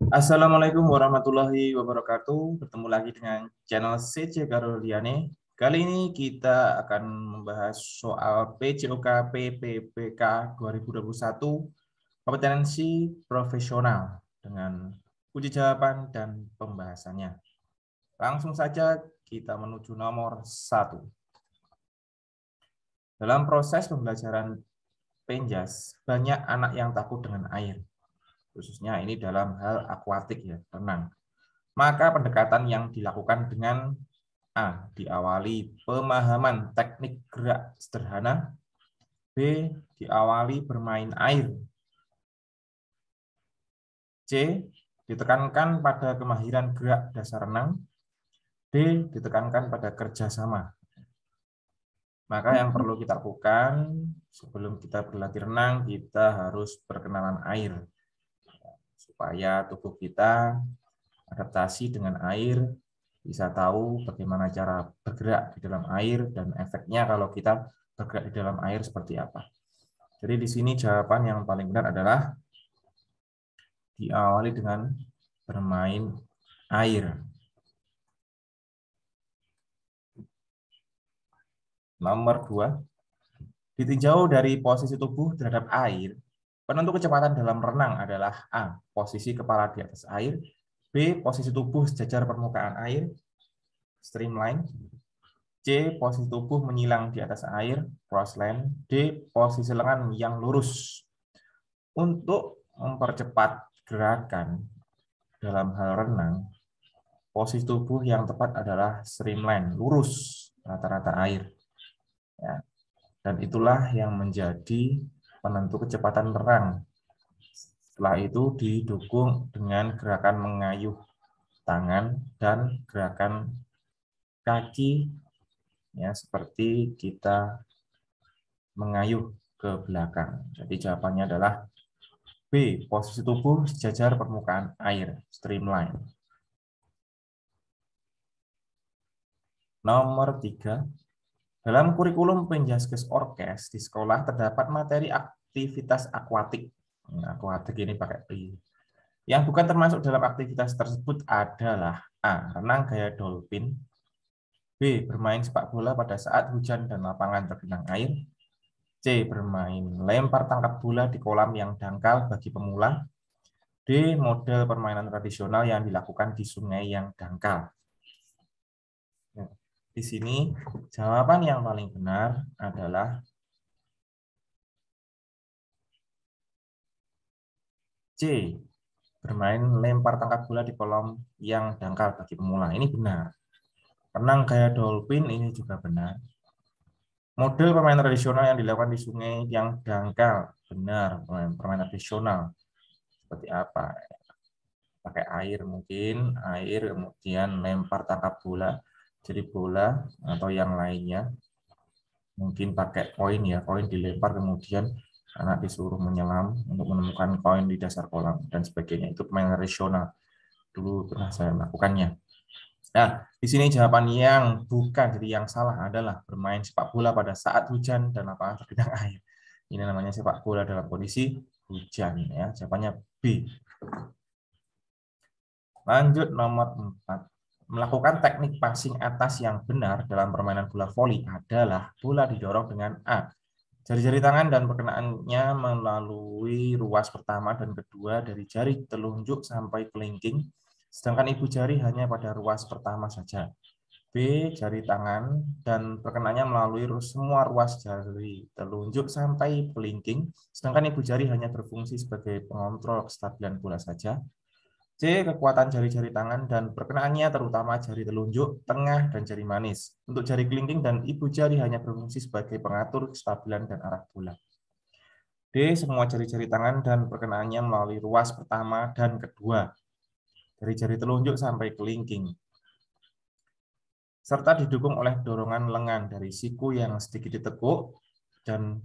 Assalamualaikum warahmatullahi wabarakatuh. Bertemu lagi dengan channel CC Karoliane. Kali ini kita akan membahas soal PJOK PPPK 2021 kompetensi profesional dengan uji jawaban dan pembahasannya. Langsung saja kita menuju nomor 1. Dalam proses pembelajaran penjas, banyak anak yang takut dengan air. Khususnya ini dalam hal akuatik ya, renang. Maka pendekatan yang dilakukan dengan A. Diawali pemahaman teknik gerak sederhana. B. Diawali bermain air. C. Ditekankan pada kemahiran gerak dasar renang. D. Ditekankan pada kerjasama. Maka yang perlu kita lakukan sebelum kita berlatih renang, kita harus perkenalan air. Supaya tubuh kita adaptasi dengan air, bisa tahu bagaimana cara bergerak di dalam air dan efeknya kalau kita bergerak di dalam air seperti apa. Jadi di sini jawaban yang paling benar adalah diawali dengan bermain air. Nomor 2, ditinjau dari posisi tubuh terhadap air, penentu kecepatan dalam renang adalah A. Posisi kepala di atas air, B. Posisi tubuh sejajar permukaan air, streamline, C. Posisi tubuh menyilang di atas air, crossland. D. Posisi lengan yang lurus. Untuk mempercepat gerakan dalam hal renang, posisi tubuh yang tepat adalah streamline, lurus rata-rata air. Ya. Dan itulah yang menjadi penentu kecepatan renang. Setelah itu didukung dengan gerakan mengayuh tangan dan gerakan kaki, ya seperti kita mengayuh ke belakang. Jadi jawabannya adalah B. Posisi tubuh sejajar permukaan air, streamline. Nomor 3. Dalam kurikulum Penjaskes Orkes di sekolah terdapat materi aktivitas akuatik. Akuatik ini pakai I. Yang bukan termasuk dalam aktivitas tersebut adalah A. Renang gaya dolphin, B. Bermain sepak bola pada saat hujan dan lapangan tergenang air, C. Bermain lempar tangkap bola di kolam yang dangkal bagi pemula, D. Model permainan tradisional yang dilakukan di sungai yang dangkal. Nah, di sini jawaban yang paling benar adalah C. Bermain lempar tangkap bola di kolam yang dangkal bagi pemula. Ini benar. Renang gaya dolphin ini juga benar. Model permainan tradisional yang dilakukan di sungai yang dangkal. Benar, permainan tradisional. Seperti apa? Pakai air mungkin, air kemudian lempar tangkap bola. Jadi bola atau yang lainnya. Mungkin pakai koin ya, koin dilempar kemudian anak disuruh menyelam untuk menemukan koin di dasar kolam dan sebagainya. Itu permainan tradisional. Dulu pernah saya melakukannya. Nah, di sini jawaban yang bukan, jadi yang salah adalah bermain sepak bola pada saat hujan dan lapangan tergenang air. Ini namanya sepak bola dalam kondisi hujan. Ya, jawabannya B. Lanjut nomor 4. Melakukan teknik passing atas yang benar dalam permainan bola voli adalah bola didorong dengan A. Jari-jari tangan dan perkenaannya melalui ruas pertama dan kedua dari jari telunjuk sampai kelingking, sedangkan ibu jari hanya pada ruas pertama saja. B. Jari tangan dan perkenaannya melalui semua ruas jari telunjuk sampai kelingking, sedangkan ibu jari hanya berfungsi sebagai pengontrol kestabilan bola saja. C. Kekuatan jari-jari tangan dan perkenaannya terutama jari telunjuk, tengah, dan jari manis. Untuk jari kelingking dan ibu jari hanya berfungsi sebagai pengatur kestabilan dan arah bola. D. Semua jari-jari tangan dan perkenaannya melalui ruas pertama dan kedua, dari jari telunjuk sampai kelingking, serta didukung oleh dorongan lengan dari siku yang sedikit ditekuk dan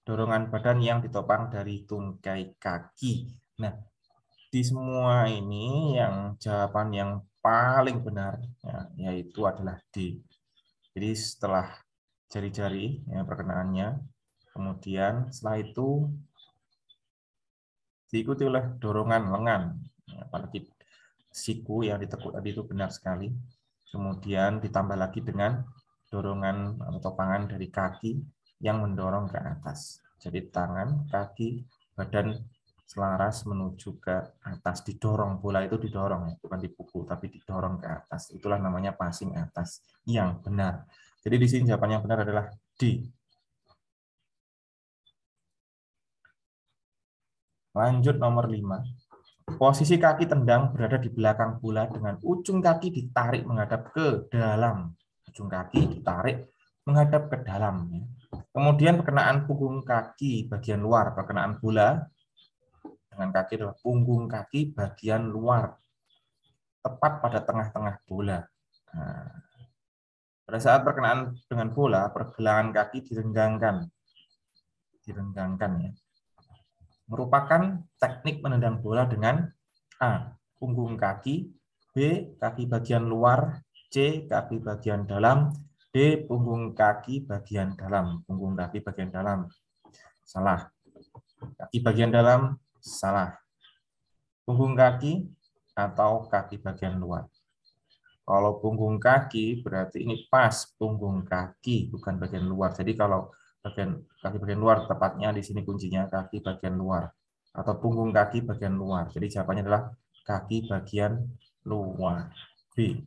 dorongan badan yang ditopang dari tungkai kaki. Nah, di semua ini yang jawaban yang paling benar ya, yaitu adalah D. Jadi setelah jari-jari ya, perkenaannya, kemudian setelah itu diikuti oleh dorongan lengan. apalagi siku yang ditekuk tadi itu benar sekali. Kemudian ditambah lagi dengan dorongan atau topangan dari kaki yang mendorong ke atas. Jadi tangan, kaki, badan selaras menuju ke atas, didorong. Bola itu didorong, bukan dipukul, tapi didorong ke atas. Itulah namanya passing atas yang benar. Jadi di sini jawaban yang benar adalah D. Lanjut nomor 5. Posisi kaki tendang berada di belakang bola dengan ujung kaki ditarik menghadap ke dalam. Ujung kaki ditarik menghadap ke dalam. Kemudian perkenaan punggung kaki bagian luar, perkenaan bola dengan kaki adalah punggung kaki bagian luar, tepat pada tengah-tengah bola. Nah, pada saat perkenaan dengan bola, pergelangan kaki direnggangkan. Ya. Merupakan teknik menendang bola dengan A. Punggung kaki, B. Kaki bagian luar, C. Kaki bagian dalam, D. Punggung kaki bagian dalam. Punggung kaki bagian dalam. Salah. Kaki bagian dalam, salah. Punggung kaki atau kaki bagian luar. Kalau punggung kaki berarti ini pas punggung kaki, bukan bagian luar. Jadi kalau kaki bagian luar, tepatnya di sini kuncinya kaki bagian luar atau punggung kaki bagian luar. Jadi jawabannya adalah kaki bagian luar. B.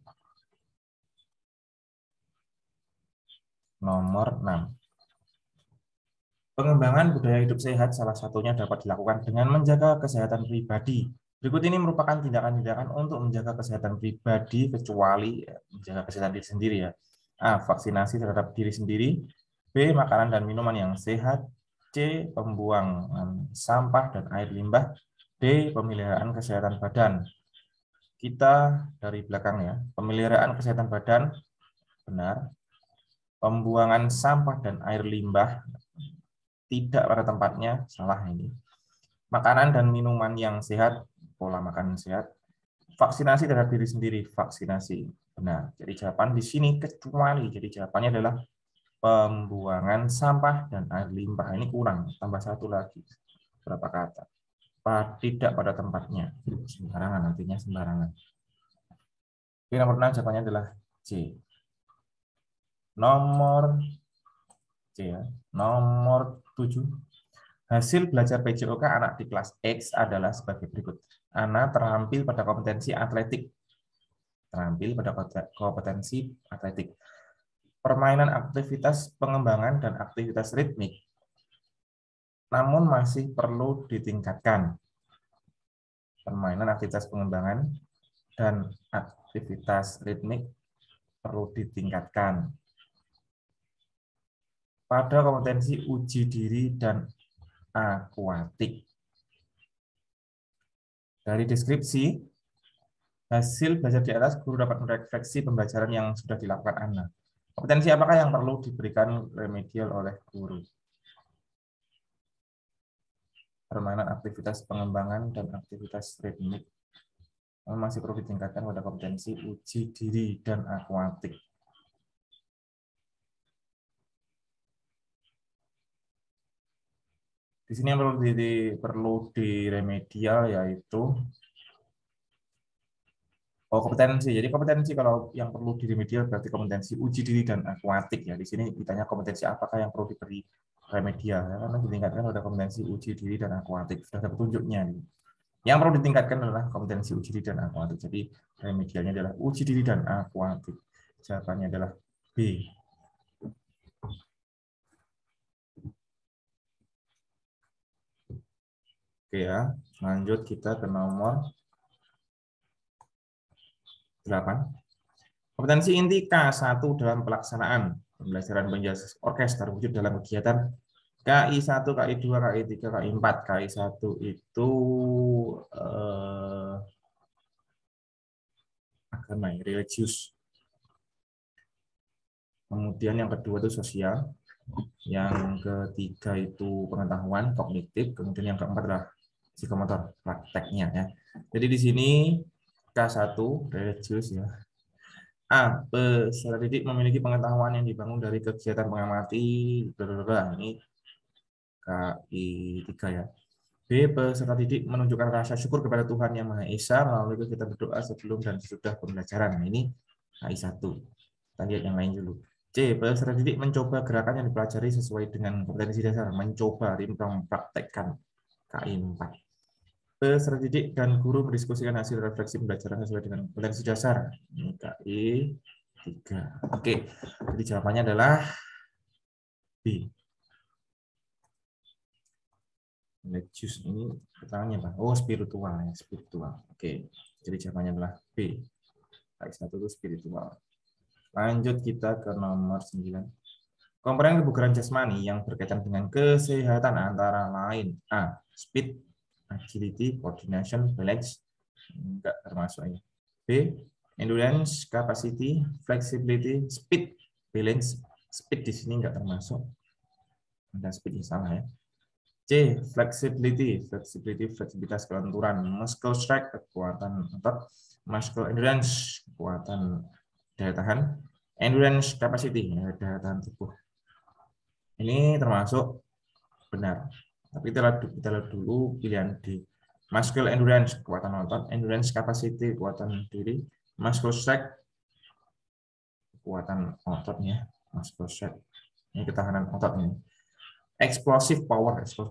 Nomor 6. Pengembangan budaya hidup sehat salah satunya dapat dilakukan dengan menjaga kesehatan pribadi. Berikut ini merupakan tindakan-tindakan untuk menjaga kesehatan pribadi kecuali menjaga kesehatan diri sendiri ya. A. Vaksinasi terhadap diri sendiri. B. Makanan dan minuman yang sehat. C. Pembuangan sampah dan air limbah. D. Pemeliharaan kesehatan badan. Kita dari belakang ya. Pemeliharaan kesehatan badan, benar. Pembuangan sampah dan air limbah, tidak pada tempatnya, salah ini. Makanan dan minuman yang sehat, pola makan sehat. Vaksinasi terhadap diri sendiri, vaksinasi. Benar. Jadi jawaban di sini kecuali. Jadi jawabannya adalah pembuangan sampah dan air limbah. Ini kurang, tambah satu lagi. Berapa kata? Tidak pada tempatnya. Sembarangan, nantinya sembarangan. Oke, nomor 6 jawabannya adalah C. Nomor C ya. Nomor 7. Hasil belajar PJOK anak di kelas X adalah sebagai berikut. Anak terampil pada kompetensi atletik. Permainan aktivitas pengembangan dan aktivitas ritmik, namun masih perlu ditingkatkan. Permainan aktivitas pengembangan dan aktivitas ritmik perlu ditingkatkan. Pada kompetensi uji diri dan akuatik. Dari deskripsi, hasil belajar di atas, guru dapat merefleksi pembelajaran yang sudah dilakukan anak. Kompetensi apakah yang perlu diberikan remedial oleh guru? Permainan aktivitas pengembangan dan aktivitas ritmik masih perlu ditingkatkan pada kompetensi uji diri dan akuatik. Di sini yang perlu diremedial yaitu kompetensi. Jadi kompetensi kalau yang perlu diremedial berarti kompetensi uji diri dan akuatik ya. Di sini ditanya kompetensi apakah yang perlu diberi remedial ya, karena ditingkatkan pada kompetensi uji diri dan akuatik. Sudah ada petunjuknya. Yang perlu ditingkatkan adalah kompetensi uji diri dan akuatik. Jadi remedialnya adalah uji diri dan akuatik. Jawabannya adalah B. Oke ya, lanjut kita ke nomor 8. Kompetensi inti K1 dalam pelaksanaan pembelajaran penjelasan orkestra terwujud dalam kegiatan KI1, KI2, KI3, KI4. KI1 itu agama, religius. Kemudian yang kedua itu sosial. Yang ketiga itu pengetahuan, kognitif. Kemudian yang keempat adalah psikomotor, prakteknya ya. Jadi di sini K1 religius ya. A. Peserta didik memiliki pengetahuan yang dibangun dari kegiatan mengamati. Ini KI3 ya. B. Peserta didik menunjukkan rasa syukur kepada Tuhan Yang Maha Esa melalui kita berdoa sebelum dan sesudah pembelajaran. Nah, ini HI1. Kita lihat yang lain dulu. C. Peserta didik mencoba gerakan yang dipelajari sesuai dengan kompetensi dasar. Mencoba, mempraktekkan. KI4. Peserta didik dan guru mendiskusikan hasil refleksi pembelajaran sesuai dengan kompetensi dasar. Ini KI3. Oke, jadi jawabannya adalah B. Religius ini keterangannya apa? Oh, spiritual ya, spiritual. Oke, jadi jawabannya adalah B. HI1 itu spiritual. Lanjut kita ke nomor 9. Komponen kebugaran jasmani yang berkaitan dengan kesehatan antara lain A. Speed, agility, coordination, balance. Enggak termasuk ya. B. Endurance, capacity, flexibility, speed, balance. Speed di sini enggak termasuk. Ada speed yang salah ya. C. Flexibility, fleksibilitas kelenturan. Muscle strength, kekuatan otot. Muscle endurance, kekuatan daya tahan. Endurance capacity, daya tahan tubuh. Ini termasuk benar. Tapi kita lihat dulu pilihan D. Muscle endurance, kekuatan otot. Endurance capacity, kekuatan diri. Muscle strength, kekuatan ototnya. Muscle strength, ini ketahanan ototnya. Explosive power itu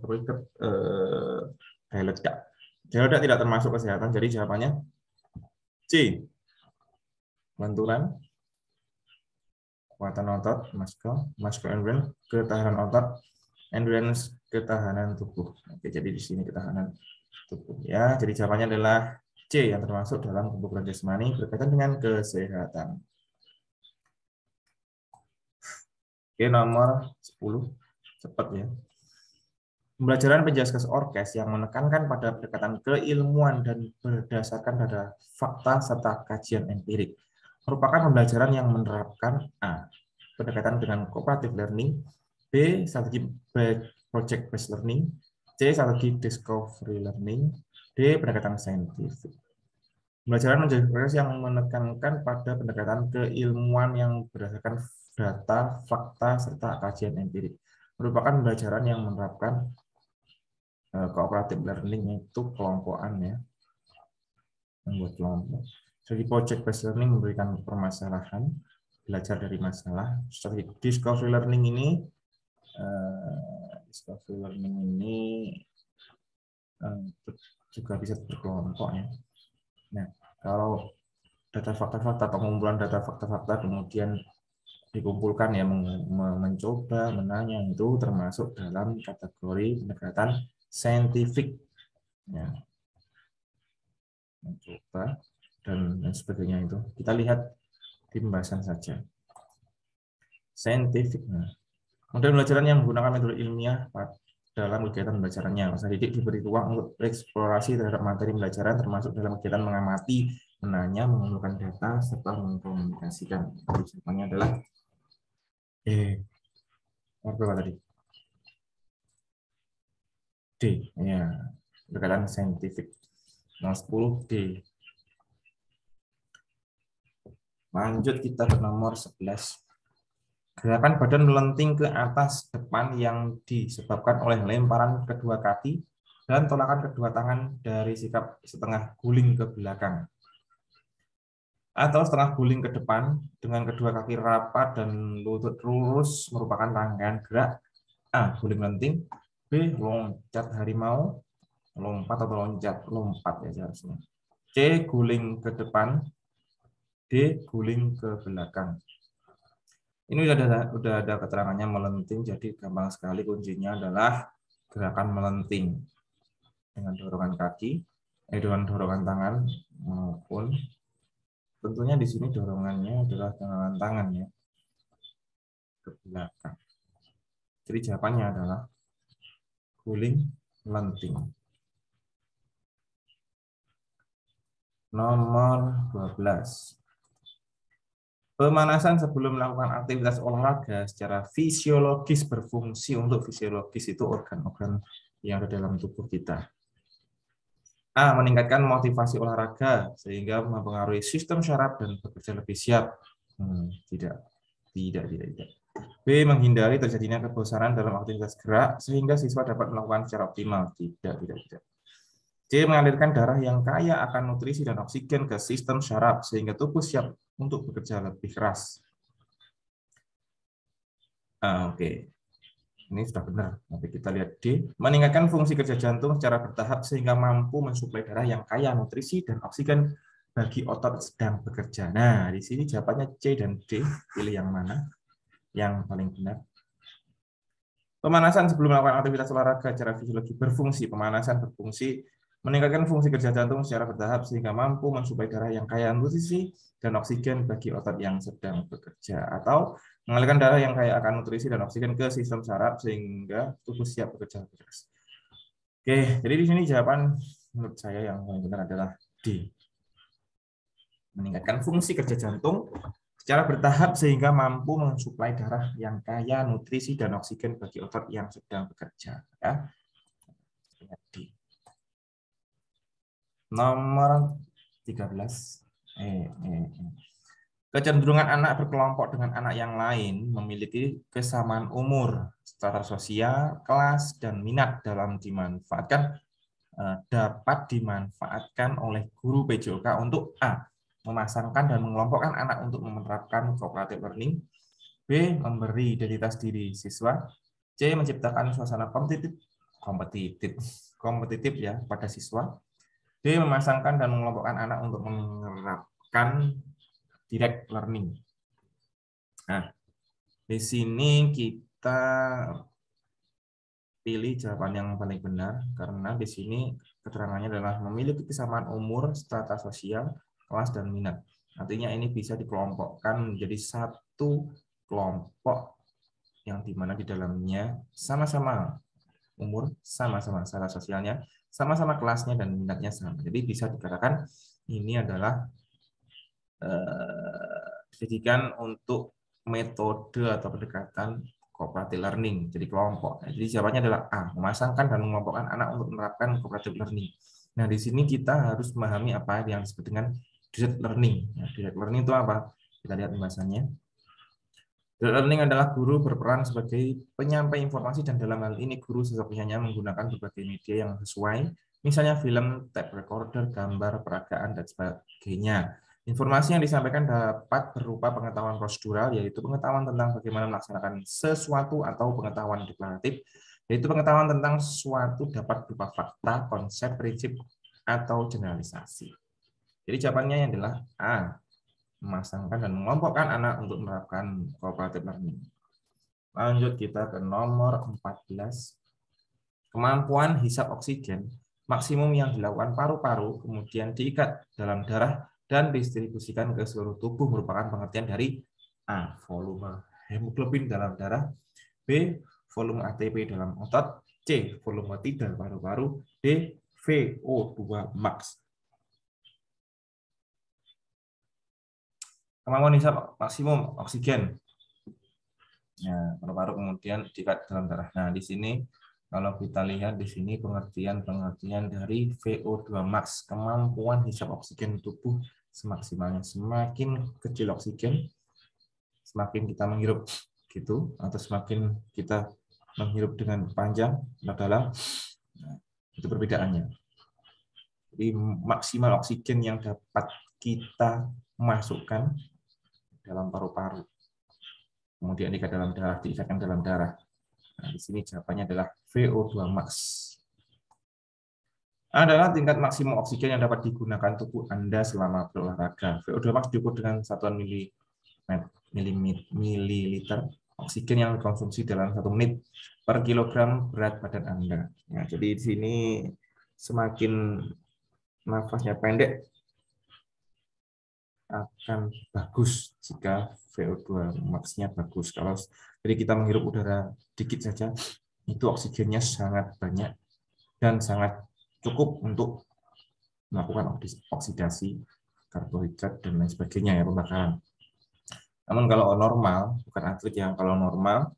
daya ledak. Daya ledak tidak termasuk kesehatan, jadi jawabannya C. Benturan, kekuatan otot, muscle endurance, ketahanan otot, endurance, ketahanan tubuh. Oke, jadi di sini ketahanan tubuh ya. Jadi jawabannya adalah C yang termasuk dalam kebugaran jasmani berkaitan dengan kesehatan. Oke, nomor 10. Cepat ya. Pembelajaran penjelaskan orkes yang menekankan pada pendekatan keilmuan dan berdasarkan pada fakta serta kajian empirik merupakan pembelajaran yang menerapkan A. Pendekatan dengan cooperative learning, B. Strategi project based learning, C. Strategi discovery learning, D. Pendekatan saintifik. Pembelajaran menjadi proses yang menekankan pada pendekatan keilmuan yang berdasarkan data, fakta, serta kajian empirik merupakan pembelajaran yang menerapkan cooperative learning, itu kelompokan ya, membuat kelompok. Jadi project based learning memberikan permasalahan, belajar dari masalah. Strategi discovery learning ini juga bisa berkelompok ya. Nah, kalau data fakta-fakta, pengumpulan data fakta-fakta kemudian dikumpulkan ya, mencoba, menanya, itu termasuk dalam kategori pendekatan saintifik ya, mencoba dan sebagainya. Itu kita lihat di pembahasan saja saintifik. Nah, model pembelajaran yang menggunakan metode ilmiah dalam kegiatan pembelajarannya. Peserta didik diberi ruang untuk eksplorasi terhadap materi pembelajaran termasuk dalam kegiatan mengamati, menanya, mengumpulkan data serta mengkomunikasikan. Jawabannya adalah berapa tadi? D ya, pendekatan saintifik. Nomor 10 D. Lanjut kita ke nomor 11. Gerakan badan melenting ke atas depan yang disebabkan oleh lemparan kedua kaki dan tolakan kedua tangan dari sikap setengah guling ke belakang atau setengah guling ke depan dengan kedua kaki rapat dan lutut lurus merupakan rangkaian gerak A. Guling melenting, B. Loncat harimau, lompat atau lompat ya seharusnya. C. Guling ke depan, D. Guling ke belakang. Ini udah ada keterangannya melenting, jadi gampang sekali, kuncinya adalah gerakan melenting dengan dorongan kaki, dengan dorongan tangan maupun tentunya di sini dorongannya adalah dengan tangan ya ke belakang. Jadi jawabannya adalah guling melenting. Nomor 12. Pemanasan sebelum melakukan aktivitas olahraga secara fisiologis berfungsi untuk fisiologis itu organ-organ yang ada dalam tubuh kita. A. Meningkatkan motivasi olahraga sehingga mempengaruhi sistem syaraf dan bekerja lebih siap. Tidak. B. Menghindari terjadinya kebosanan dalam aktivitas gerak sehingga siswa dapat melakukan secara optimal. Tidak. C. Mengalirkan darah yang kaya akan nutrisi dan oksigen ke sistem syaraf sehingga tubuh siap untuk bekerja lebih keras. Oke. Ini sudah benar. Nanti kita lihat D. Meningkatkan fungsi kerja jantung secara bertahap sehingga mampu mensuplai darah yang kaya nutrisi dan oksigen bagi otot sedang bekerja. Nah, di sini jawabannya C dan D. Pilih yang mana? Yang paling benar. Pemanasan sebelum melakukan aktivitas olahraga secara fisiologi berfungsi. Pemanasan berfungsi meningkatkan fungsi kerja jantung secara bertahap sehingga mampu mensuplai darah yang kaya nutrisi dan oksigen bagi otot yang sedang bekerja. Atau mengalirkan darah yang kaya akan nutrisi dan oksigen ke sistem saraf sehingga tubuh siap bekerja lebih keras. Oke, jadi di sini jawaban menurut saya yang paling benar adalah D. Meningkatkan fungsi kerja jantung secara bertahap sehingga mampu mensuplai darah yang kaya nutrisi dan oksigen bagi otot yang sedang bekerja. Ya. D. Nomor 13. Kecenderungan anak berkelompok dengan anak yang lain memiliki kesamaan umur, strata sosial, kelas, dan minat dalam dapat dimanfaatkan oleh guru PJOK untuk A. Memasangkan dan mengelompokkan anak untuk menerapkan cooperative learning. B. Memberi identitas diri siswa. C. Menciptakan suasana kompetitif ya pada siswa. D. Memasangkan dan mengelompokkan anak untuk menerapkan direct learning. Nah, di sini kita pilih jawaban yang paling benar karena di sini keterangannya adalah memiliki kesamaan umur, strata sosial, kelas, dan minat. Artinya ini bisa dikelompokkan menjadi satu kelompok yang dimana di dalamnya sama-sama umur, sama-sama strata sosialnya, sama-sama kelasnya, dan minatnya sama. Jadi bisa dikatakan ini adalah didikan untuk metode atau pendekatan cooperative learning, jadi kelompok. Jadi jawabannya adalah A, memasangkan dan mengelompokkan anak untuk menerapkan cooperative learning. Nah, di sini kita harus memahami apa yang disebut dengan direct learning. Nah, direct learning itu apa? Kita lihat pembahasannya. Direct learning adalah guru berperan sebagai penyampai informasi dan dalam hal ini guru seyogyanya menggunakan berbagai media yang sesuai, misalnya film, tape recorder, gambar, peragaan, dan sebagainya. Informasi yang disampaikan dapat berupa pengetahuan prosedural, yaitu pengetahuan tentang bagaimana melaksanakan sesuatu, atau pengetahuan deklaratif, yaitu pengetahuan tentang sesuatu dapat berupa fakta, konsep, prinsip, atau generalisasi. Jadi jawabannya adalah A, memasangkan dan mengelompokkan anak untuk menerapkan cooperative learning. Lanjut kita ke nomor 14. Kemampuan hisap oksigen maksimum yang dilakukan paru-paru kemudian diikat dalam darah dan didistribusikan ke seluruh tubuh merupakan pengertian dari A. Volume hemoglobin dalam darah, B. Volume ATP dalam otot, C. Volume tidak paru-paru, D. VO2 max. Kemampuan hisap maksimum oksigen. Nah, paru-paru kemudian diikat dalam darah. Nah, di sini kalau kita lihat di sini pengertian dari VO2 max, kemampuan hisap oksigen tubuh semaksimalnya. Semakin kecil oksigen, semakin kita menghirup gitu, atau semakin kita menghirup dengan panjang atau dalam, nah, itu perbedaannya. Jadi maksimal oksigen yang dapat kita masukkan dalam paru-paru, kemudian diikat dalam darah, diikatkan dalam darah. Nah, di sini jawabannya adalah VO2 max. Adalah tingkat maksimum oksigen yang dapat digunakan tubuh Anda selama berolahraga. VO2 max diukur dengan satuan mililiter oksigen yang dikonsumsi dalam 1 menit per kilogram berat badan Anda. Nah, jadi di sini semakin nafasnya pendek akan bagus jika VO2 max-nya bagus. Kalau jadi kita menghirup udara dikit saja, itu oksigennya sangat banyak dan sangat cukup untuk melakukan oksidasi karbohidrat dan lain sebagainya ya, pembakaran. Namun kalau normal, bukan atlet yang kalau normal,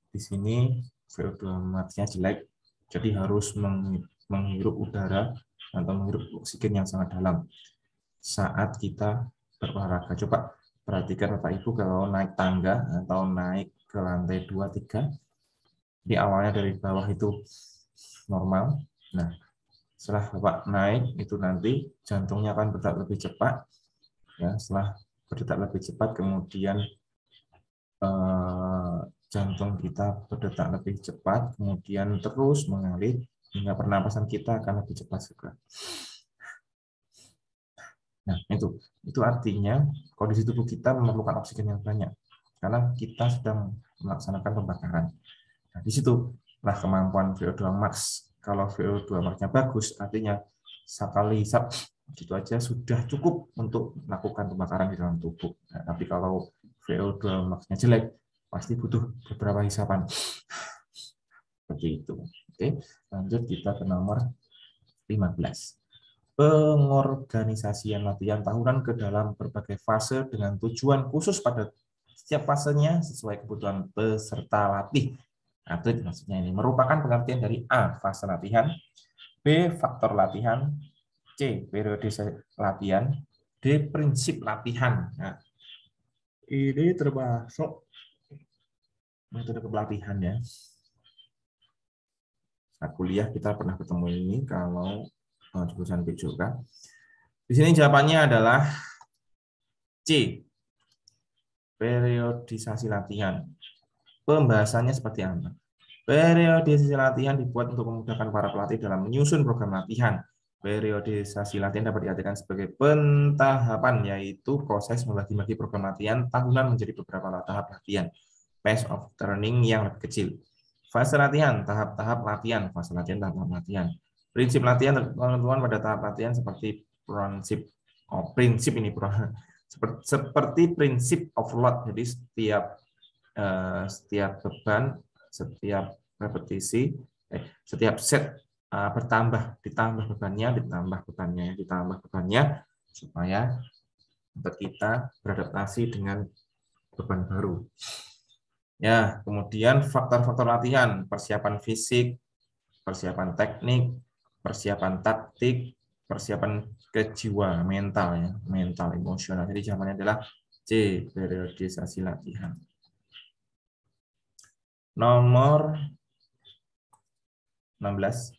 di sini VO2 max-nya jelek, jadi harus menghirup udara atau menghirup oksigen yang sangat dalam saat kita berolahraga. Coba perhatikan Bapak Ibu kalau naik tangga atau naik ke lantai 2, 3. Di awalnya dari bawah itu normal. Nah, setelah Bapak naik itu nanti jantungnya akan berdetak lebih cepat. Ya, setelah berdetak lebih cepat, kemudian jantung kita berdetak lebih cepat, kemudian terus mengalir hingga pernapasan kita akan lebih cepat juga. Nah, itu artinya kondisi tubuh kita memerlukan oksigen yang banyak karena kita sedang melaksanakan pembakaran. Nah, di situlah kemampuan VO2 max. Kalau VO2 max-nya bagus, artinya sekali hisap gitu aja sudah cukup untuk melakukan pembakaran di dalam tubuh. Nah, tapi kalau VO2 max-nya jelek, pasti butuh beberapa hisapan. Seperti itu. Oke, lanjut kita ke nomor 15. Pengorganisasian latihan tahunan ke dalam berbagai fase dengan tujuan khusus pada setiap fasenya sesuai kebutuhan peserta latih. Atlet maksudnya ini merupakan pengertian dari A. Fase latihan, B. Faktor latihan, C. Periode latihan, D. Prinsip latihan. Nah, ini termasuk metode kepelatihan ya. Saat kuliah kita pernah ketemu ini kalau jurusan PJOK. Di sini jawabannya adalah C. Periodisasi latihan. Pembahasannya seperti apa? Periodisasi latihan dibuat untuk memudahkan para pelatih dalam menyusun program latihan. Periodisasi latihan dapat diartikan sebagai pentahapan, yaitu proses membagi-bagi program latihan tahunan menjadi beberapa tahap latihan. Pace of training yang lebih kecil. Fase latihan, tahap-tahap latihan, fase latihan, tahap latihan. Prinsip latihan tentuan pada tahap latihan seperti prinsip seperti prinsip of load. Jadi setiap beban, setiap repetisi, setiap set ditambah bebannya supaya kita beradaptasi dengan beban baru. Ya, kemudian faktor-faktor latihan, persiapan fisik, persiapan teknik, persiapan taktik, persiapan kejiwa, mental ya, mental emosional. Jadi jawabannya adalah C, periodisasi latihan. Nomor 16.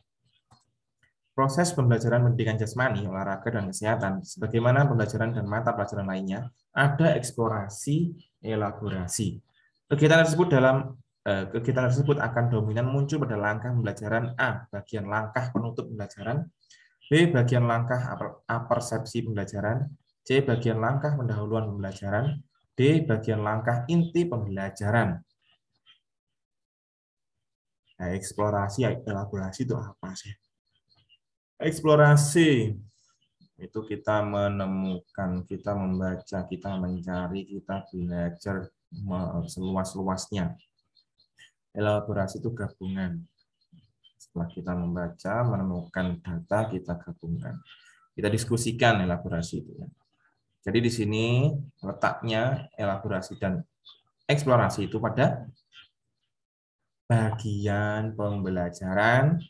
Proses pembelajaran pendidikan jasmani, olahraga, dan kesehatan, sebagaimana pembelajaran dan mata pelajaran lainnya, ada eksplorasi, elaborasi. Kegiatan tersebut akan dominan muncul pada langkah pembelajaran A, bagian langkah penutup pembelajaran, B, bagian langkah apersepsi pembelajaran, C, bagian langkah pendahuluan pembelajaran, D, bagian langkah inti pembelajaran. Nah, eksplorasi, elaborasi itu apa sih? Eksplorasi itu kita menemukan, kita membaca, kita mencari, kita belajar seluas-luasnya. Elaborasi itu gabungan. Setelah kita membaca, menemukan data, kita gabungkan. Kita diskusikan elaborasi itu. Jadi di sini letaknya elaborasi dan eksplorasi itu pada bagian pembelajaran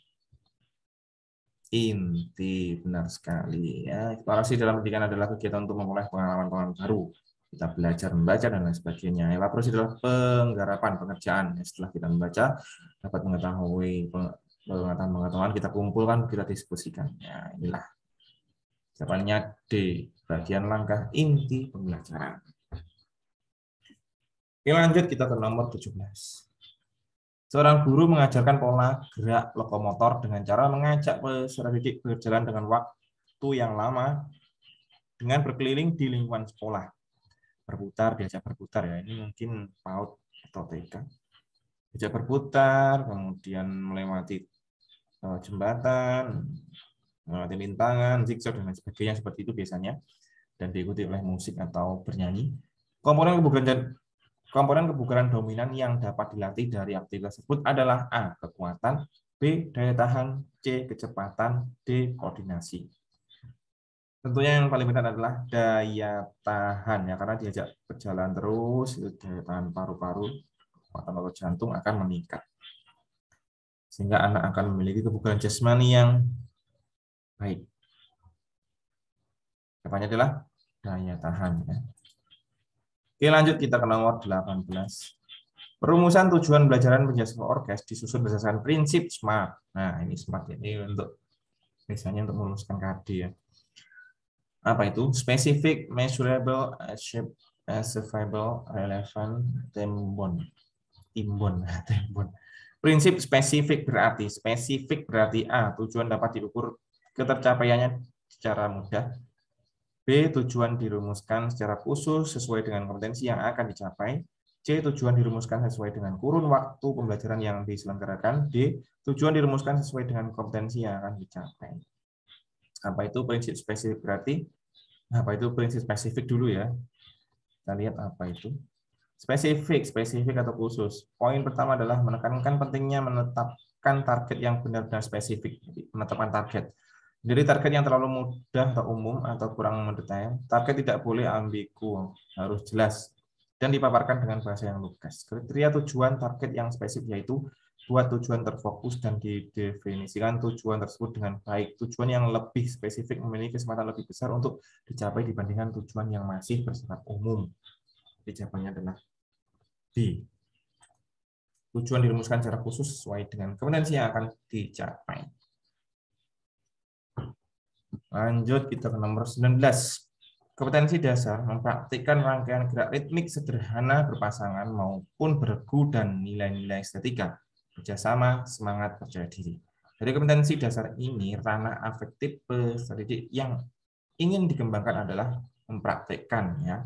inti. Benar sekali ya. Eksplorasi dalam pendidikan adalah kegiatan untuk memulai pengalaman-pengalaman baru. Kita belajar membaca dan lain sebagainya. Elaborasi adalah penggarapan pengerjaan. Setelah kita membaca, dapat mengetahui pengetahuan kita kumpulkan, kita diskusikan. Ya, inilah jawabannya D, bagian langkah inti pembelajaran. Oke, lanjut kita ke nomor 17. Seorang guru mengajarkan pola gerak lokomotor dengan cara mengajak peserta didik berjalan dengan waktu yang lama dengan berkeliling di lingkungan sekolah. Diajak berputar ya. Ini mungkin PAUD atau TK. Diajak berputar, kemudian melewati jembatan, melewati rintangan, zigzag dan lain sebagainya seperti itu biasanya, dan diikuti oleh musik atau bernyanyi. Komponen kebugaran dominan yang dapat dilatih dari aktivitas tersebut adalah A, kekuatan, B, daya tahan, C, kecepatan, D, koordinasi. Tentunya yang paling benar adalah daya tahan ya, karena diajak berjalan terus, daya tahan paru-paru, kekuatan otot jantung akan meningkat. Sehingga anak akan memiliki kebugaran jasmani yang baik. Jawabannya adalah daya tahan ya. Oke, lanjut kita ke nomor 18. Perumusan tujuan pembelajaran beasiswa orkes disusun berdasarkan prinsip SMART. Nah, ini SMART ini untuk misalnya untuk merumuskan KD ya. Apa itu? Specific, measurable, achievable, relevant, timbon. Prinsip spesifik berarti A, tujuan dapat diukur ketercapaiannya secara mudah. B, tujuan dirumuskan secara khusus sesuai dengan kompetensi yang akan dicapai. C, tujuan dirumuskan sesuai dengan kurun waktu pembelajaran yang diselenggarakan. D, tujuan dirumuskan sesuai dengan kompetensi yang akan dicapai. Apa itu prinsip spesifik berarti? Apa itu prinsip spesifik dulu ya? Kita lihat apa itu. Spesifik atau khusus. Poin pertama adalah menekankan pentingnya menetapkan target yang benar-benar spesifik. Menetapkan target. Jadi target yang terlalu mudah atau umum atau kurang mendetail. Target tidak boleh ambigu, harus jelas dan dipaparkan dengan bahasa yang lugas. Kriteria tujuan target yang spesifik yaitu buat tujuan terfokus dan didefinisikan tujuan tersebut dengan baik. Tujuan yang lebih spesifik memiliki kesempatan lebih besar untuk dicapai dibandingkan tujuan yang masih bersifat umum. Jadi jawabannya adalah D. Tujuan dirumuskan secara khusus sesuai dengan kompetensi yang akan dicapai. Lanjut kita ke nomor 19. Kompetensi dasar mempraktikkan rangkaian gerak ritmik sederhana berpasangan maupun beregu dan nilai-nilai estetika, kerjasama, semangat, percaya diri. Dari kompetensi dasar ini, ranah afektif peserta didik yang ingin dikembangkan adalah mempraktikkan ya.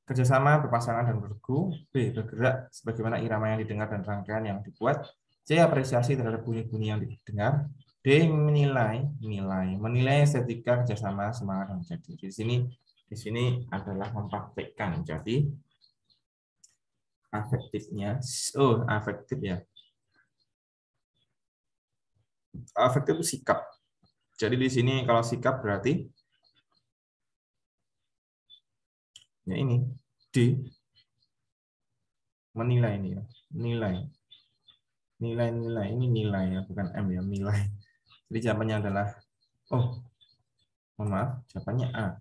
Kerjasama, berpasangan, dan beregu. B, bergerak sebagaimana irama yang didengar dan rangkaian yang dibuat. C, apresiasi terhadap bunyi-bunyi yang didengar. D, menilai estetika, kerjasama, semangat, dan percaya diri. Di sini adalah mempraktikkan. Jadi afektifnya, afektif ya. Afektif itu sikap. Jadi di sini kalau sikap berarti ya ini D, menilai ini ya, nilai ini nilai ya, bukan M ya, nilai. Jadi jawabannya adalah mohon maaf, jawabannya A.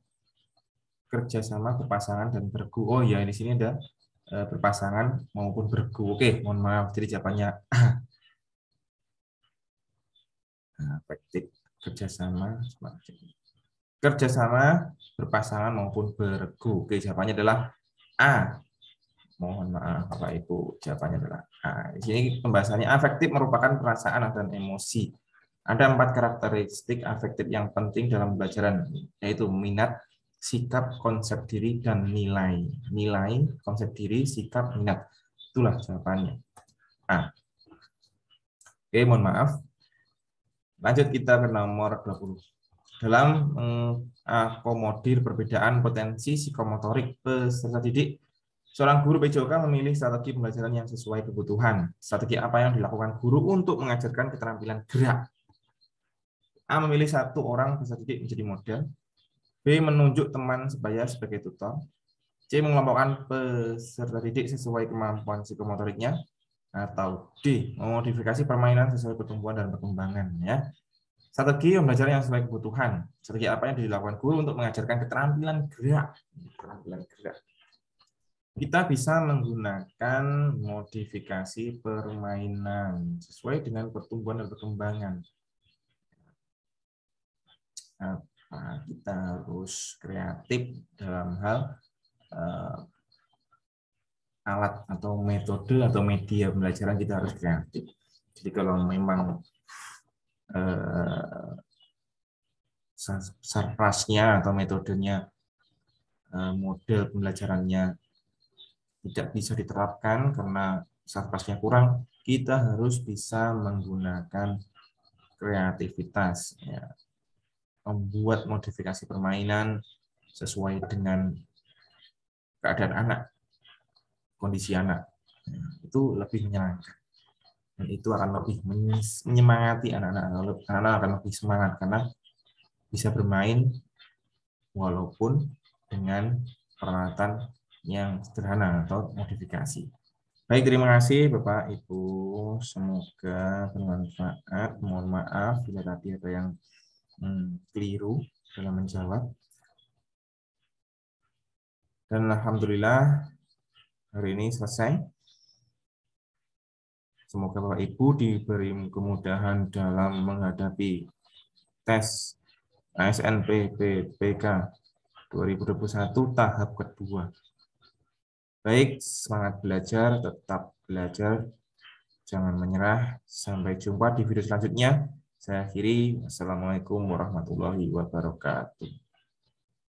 Kerjasama, berpasangan, dan beregu. Oh ya, di sini ada berpasangan maupun beregu. Oke, mohon maaf. Jadi jawabannya A. Afektif, kerjasama, berpasangan maupun beregu. Oke, jawabannya adalah A. Mohon maaf, Bapak Ibu. Jawabannya adalah A. Di sini pembahasannya afektif merupakan perasaan dan emosi. Ada 4 karakteristik afektif yang penting dalam pembelajaran, yaitu minat, sikap, konsep diri, dan nilai. Nilai, konsep diri, sikap, minat. Itulah jawabannya. A. Oke, mohon maaf. Lanjut kita ke nomor 20. Dalam mengakomodir perbedaan potensi psikomotorik peserta didik, seorang guru PJOK memilih strategi pembelajaran yang sesuai kebutuhan. Strategi apa yang dilakukan guru untuk mengajarkan keterampilan gerak? A. Memilih satu orang peserta didik menjadi model. B. Menunjuk teman sebaya sebagai tutor. C. Mengelompokkan peserta didik sesuai kemampuan psikomotoriknya. Atau D. Memodifikasi permainan sesuai pertumbuhan dan perkembangan. Ya. Strategi pembelajaran yang sesuai kebutuhan. Strategi apa yang dilakukan guru untuk mengajarkan keterampilan gerak? Kita bisa menggunakan modifikasi permainan sesuai dengan pertumbuhan dan perkembangan. Kita harus kreatif dalam hal alat atau metode atau media pembelajaran, kita harus kreatif. Jadi kalau memang sarpasnya atau metodenya, model pembelajarannya tidak bisa diterapkan karena sarpasnya kurang, kita harus bisa menggunakan kreativitas, ya. Membuat modifikasi permainan sesuai dengan keadaan anak, kondisi anak. Itu lebih menyenangkan. Dan itu akan lebih menyemangati anak-anak. Anak-anak akan lebih semangat karena bisa bermain walaupun dengan peralatan yang sederhana atau modifikasi. Baik, terima kasih Bapak Ibu. Semoga bermanfaat. Mohon maaf bila tadi ada yang keliru dalam menjawab. Dan alhamdulillah hari ini selesai. Semoga Bapak Ibu diberi kemudahan dalam menghadapi tes ASN PPK 2021 tahap kedua. Baik, semangat belajar, tetap belajar, jangan menyerah. Sampai jumpa di video selanjutnya. Saya akhiri. Wassalamualaikum warahmatullahi wabarakatuh.